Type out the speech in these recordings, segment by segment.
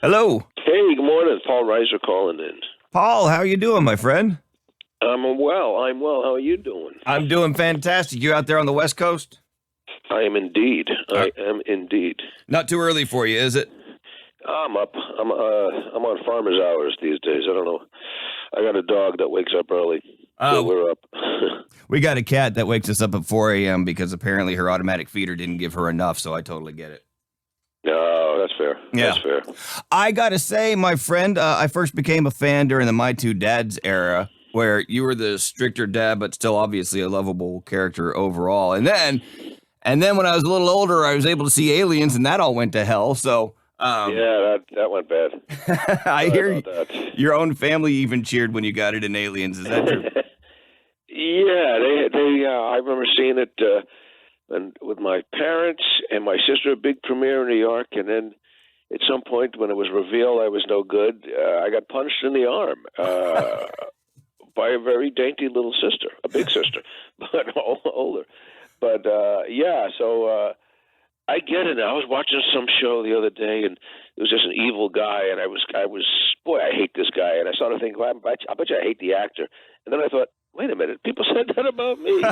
Hello. Hey, good morning. Paul Reiser calling in. Paul, how are you doing, my friend? I'm well. How are you doing? I'm doing fantastic. You out there on the West Coast? I am indeed. I am indeed. Not too early for you, is it? I'm up. I'm on farmer's hours these days. I don't know. I got a dog that wakes up early, so we're up. We got a cat that wakes us up at 4 a.m. because apparently her automatic feeder didn't give her enough, so I totally get it. No, that's fair. Yeah. That's fair. I got to say, my friend, I first became a fan during the My Two Dads era, where you were the stricter dad, but still obviously a lovable character overall. And then when I was a little older, I was able to see Aliens, and that all went to hell. So yeah, that went bad. I hear your own family even cheered when you got it in Aliens. Is that true? Yeah, they. I remember seeing it and with my parents and my sister, a big premiere in New York, and then at some point when it was revealed I was no good, I got punched in the arm by a very dainty little sister, a big sister, but older. But so I get it. I was watching some show the other day, and it was just an evil guy, and I was, boy, I hate this guy, and I started thinking, well, I bet you I hate the actor, and then I thought, wait a minute, people said that about me.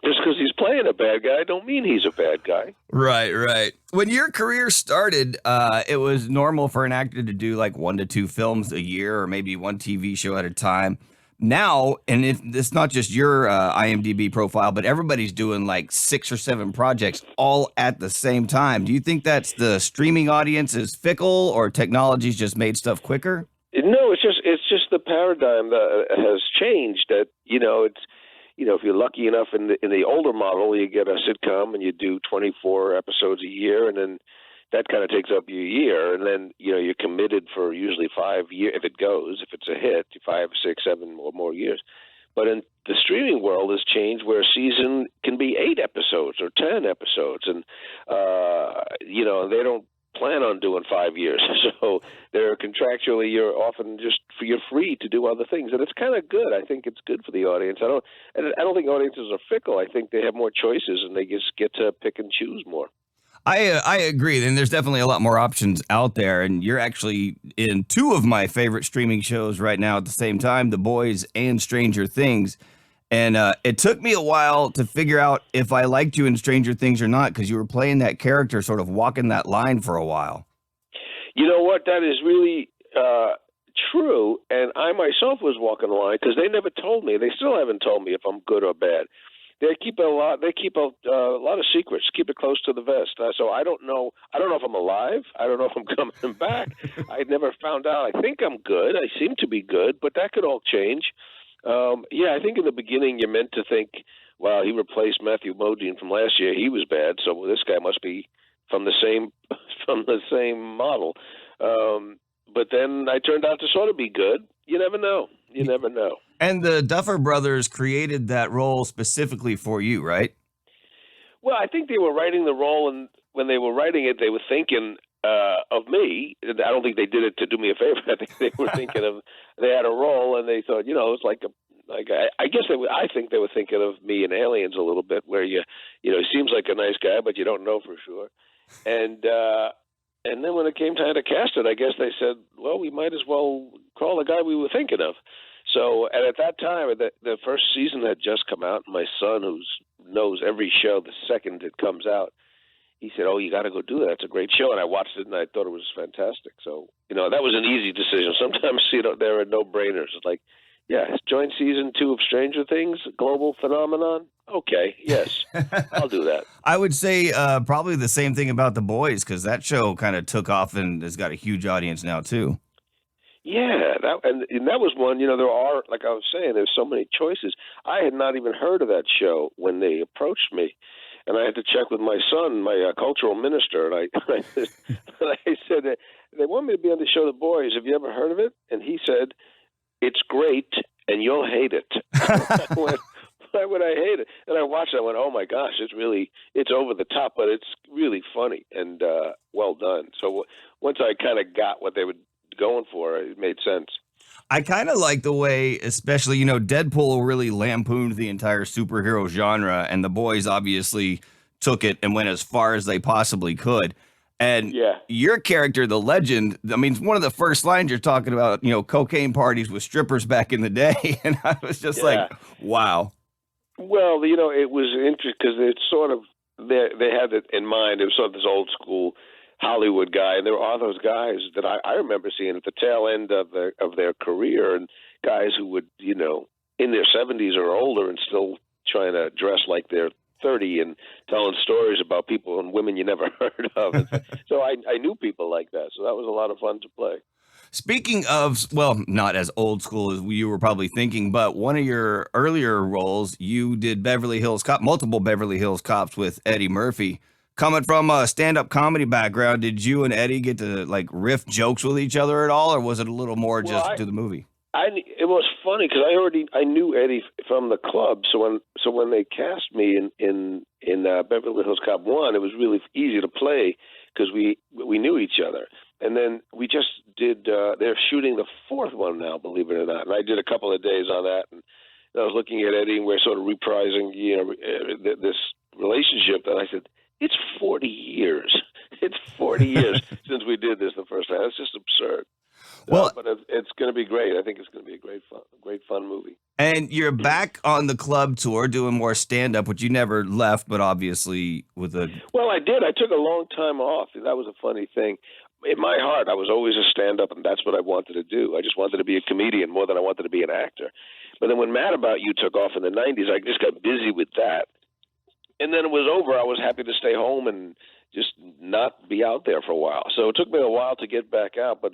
Just because he's playing a bad guy don't mean he's a bad guy. Right. When your career started, it was normal for an actor to do like 1 to 2 films a year or maybe one TV show at a time. Now, and it's not just your IMDb profile, but everybody's doing like 6 or 7 projects all at the same time. Do you think that's the streaming audience is fickle or technology's just made stuff quicker? No, it's just the paradigm that has changed. That it's. If you're lucky enough in the older model, you get a sitcom and you do 24 episodes a year, and then that kind of takes up your year, and then you're committed for usually 5 years if it goes, if it's a hit, 5, 6, 7 or more years. But in the streaming world has changed where a season can be 8 episodes or 10 episodes, and they don't plan on doing 5 years, so they're contractually you're free to do other things, and it's kind of good. I think it's good for the audience. I don't think audiences are fickle. I think they have more choices and they just get to pick and choose more. I agree, and there's definitely a lot more options out there, and you're actually in 2 of my favorite streaming shows right now at the same time, The Boys and Stranger Things. And it took me a while to figure out if I liked you in Stranger Things or not, because you were playing that character, sort of walking that line for a while. You know what? That is really true. And I myself was walking the line because they never told me. They still haven't told me if I'm good or bad. They keep a lot of secrets. Keep it close to the vest. So I don't know. I don't know if I'm alive. I don't know if I'm coming back. I never found out. I think I'm good. I seem to be good, but that could all change. I think in the beginning you're meant to think, well, he replaced Matthew Modine from last year. He was bad, so this guy must be from the same model. But then I turned out to sort of be good. You never know. And the Duffer Brothers created that role specifically for you, right? Well, I think they were writing the role, and when they were writing it, they were thinking of me. I don't think they did it to do me a favor. I think they were thinking of, they had a role and they thought, it's I guess I think they were thinking of me in Aliens a little bit, where he seems like a nice guy, but you don't know for sure. And then when it came time to cast it, I guess they said, well, we might as well call the guy we were thinking of. So, and at that time, the first season had just come out, and my son, who knows every show the second it comes out, he said, oh, you got to go do that. It's a great show. And I watched it, and I thought it was fantastic. So, that was an easy decision. Sometimes, there are no-brainers. It's like, yeah, join season 2 of Stranger Things, global phenomenon. Okay, yes, I'll do that. I would say probably the same thing about The Boys, because that show kind of took off and has got a huge audience now, too. Yeah, and that was one, there are, like I was saying, there's so many choices. I had not even heard of that show when they approached me. And I had to check with my son, my cultural minister, and I said, they want me to be on the show The Boys. Have you ever heard of it? And he said, it's great, and you'll hate it. I went, why would I hate it? And I watched it, I went, oh my gosh, it's over the top, but it's really funny and well done. So once I kind of got what they were going for, it made sense. I kind of like the way, especially, Deadpool really lampooned the entire superhero genre, and The Boys obviously took it and went as far as they possibly could. And your character, the legend, I mean, one of the first lines you're talking about, cocaine parties with strippers back in the day. And I was just like, wow. Well, it was interesting because it's sort of, they had it in mind. It was sort of this old school Hollywood guy. And there were all those guys that I remember seeing at the tail end of their career, and guys who would, in their 70s or older and still trying to dress like they're 30 and telling stories about people and women you never heard of. And so I knew people like that. So that was a lot of fun to play. Speaking of, well, not as old school as you were probably thinking, but one of your earlier roles, you did Beverly Hills Cop, multiple Beverly Hills Cops with Eddie Murphy. Coming from a stand-up comedy background, did you and Eddie get to riff jokes with each other at all, or was it a little more just to the movie? It was funny because I knew Eddie from the club, so when they cast me in Beverly Hills Cop 1, it was really easy to play because we knew each other. And then we just did. They're shooting the fourth one now, believe it or not. And I did a couple of days on that, and I was looking at Eddie, and we're sort of reprising, this relationship. And I said, "It's 40 years. It's 40 years since we did this the first time. That's just absurd." Well, but it's going to be great. I think it's going to be a great fun movie. And you're back on the club tour doing more stand-up, which you never left, but obviously with a... Well, I did. I took a long time off. That was a funny thing. In my heart, I was always a stand-up, and that's what I wanted to do. I just wanted to be a comedian more than I wanted to be an actor. But then when Mad About You took off in the 90s, I just got busy with that. And then it was over. I was happy to stay home and just not be out there for a while. So it took me a while to get back out. But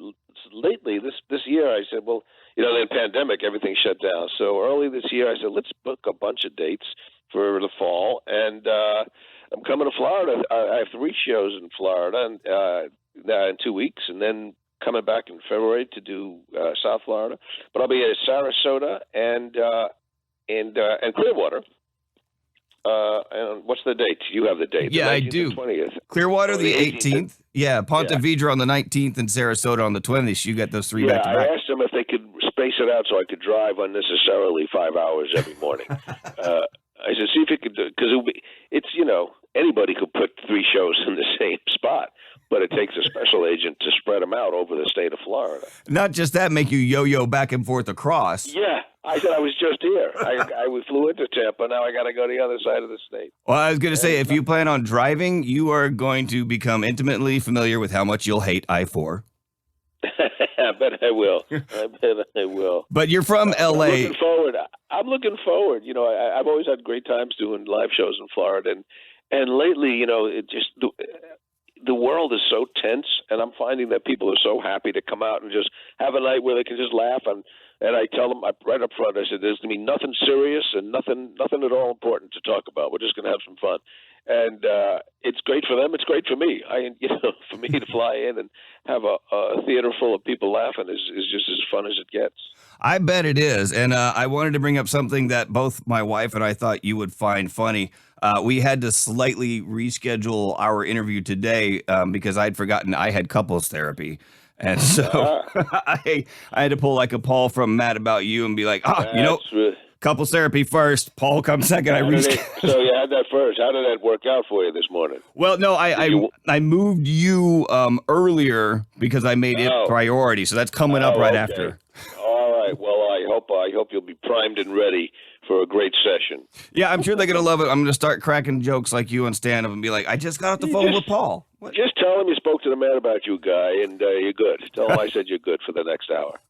lately, this year, I said, well, the pandemic, everything shut down. So early this year, I said, let's book a bunch of dates for the fall. And I'm coming to Florida. I have 3 shows in Florida in 2 weeks, and then coming back in February to do South Florida. But I'll be at Sarasota and Clearwater. And what's the date? You have the date. Yeah, I do. 20th. Clearwater the 18th. Yeah, Ponte Vedra on the 19th and Sarasota on the 20th. You got those 3 back to back. I asked them if they could space it out so I could drive unnecessarily 5 hours every morning. I said, see if you could do it, because it's, anybody could put 3 shows in the same spot, but it takes a special agent to spread them out over the state of Florida. Not just that, make you yo-yo back and forth across. Yeah. I said I was just here. I flew into Tampa. Now I got to go to the other side of the state. Well, I was going to say, if you plan on driving, you are going to become intimately familiar with how much you'll hate I-4. I bet I will. But you're from L.A. I'm looking forward. I've always had great times doing live shows in Florida, and lately, it just the world is so tense, and I'm finding that people are so happy to come out and just have a night where they can just laugh. And I tell them right up front, I said, there's going to be nothing serious and nothing at all important to talk about. We're just going to have some fun. And it's great for them. It's great for me. For me to fly in and have a theater full of people laughing is just as fun as it gets. I bet it is. And I wanted to bring up something that both my wife and I thought you would find funny. We had to slightly reschedule our interview today because I'd forgotten I had couples therapy. And so I had to pull a Paul from Mad About You and be like, couples therapy first, Paul comes second. So you had that first. How did that work out for you this morning? Well, no, I moved you earlier because I made it priority. So that's coming up right after. All right. Well, I hope you'll be primed and ready for a great session. Yeah, I'm sure they're going to love it. I'm going to start cracking jokes like you on stand-up and be like, I just got off the phone with Paul. What? Just tell him you spoke to the Man About You guy, and you're good. Tell him I said you're good for the next hour.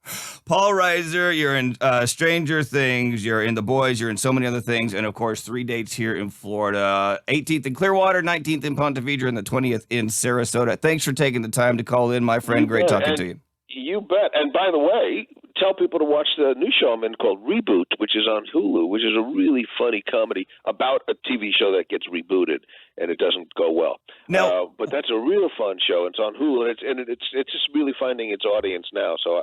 Paul Reiser, you're in Stranger Things, you're in The Boys, you're in so many other things, and, of course, 3 dates here in Florida, 18th in Clearwater, 19th in Ponte Vedra, and the 20th in Sarasota. Thanks for taking the time to call in, my friend. Great talking to you. You bet. And by the way, tell people to watch the new show I'm in called Reboot, which is on Hulu, which is a really funny comedy about a TV show that gets rebooted and it doesn't go well. Now, but that's a real fun show. It's on Hulu, and it's just really finding its audience now. So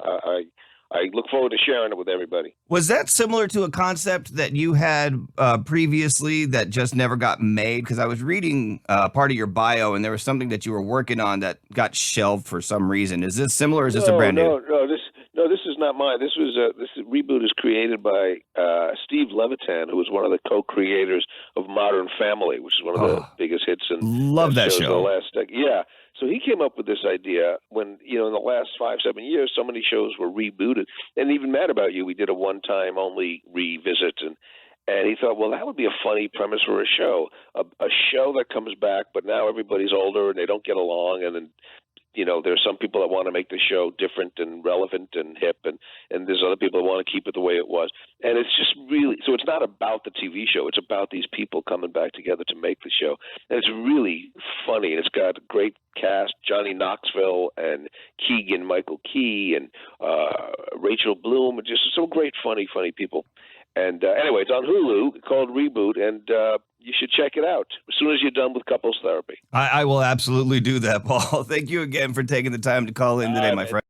I look forward to sharing it with everybody. Was that similar to a concept that you had previously that just never got made? Because I was reading part of your bio, and there was something that you were working on that got shelved for some reason. Is this similar, or is this a brand new? No, this is not mine. This Reboot is created by Steve Levitan, who was one of the co-creators of Modern Family, which is one of the biggest hits. Love that show. The last, So he came up with this idea when, in the last 5-7 years, so many shows were rebooted. And even Mad About You, we did a one-time only revisit, and he thought, well, that would be a funny premise for a show, a show that comes back, but now everybody's older and they don't get along, and then there's some people that want to make the show different and relevant and hip, and there's other people that want to keep it the way it was. And it's just really, so it's not about the TV show. It's about these people coming back together to make the show. And it's really funny. And it's got a great cast, Johnny Knoxville and Keegan Michael Key and Rachel Bloom, and just some great, funny people. And anyway, it's on Hulu called Reboot, and you should check it out as soon as you're done with couples therapy. I will absolutely do that, Paul. Thank you again for taking the time to call in today, my friend.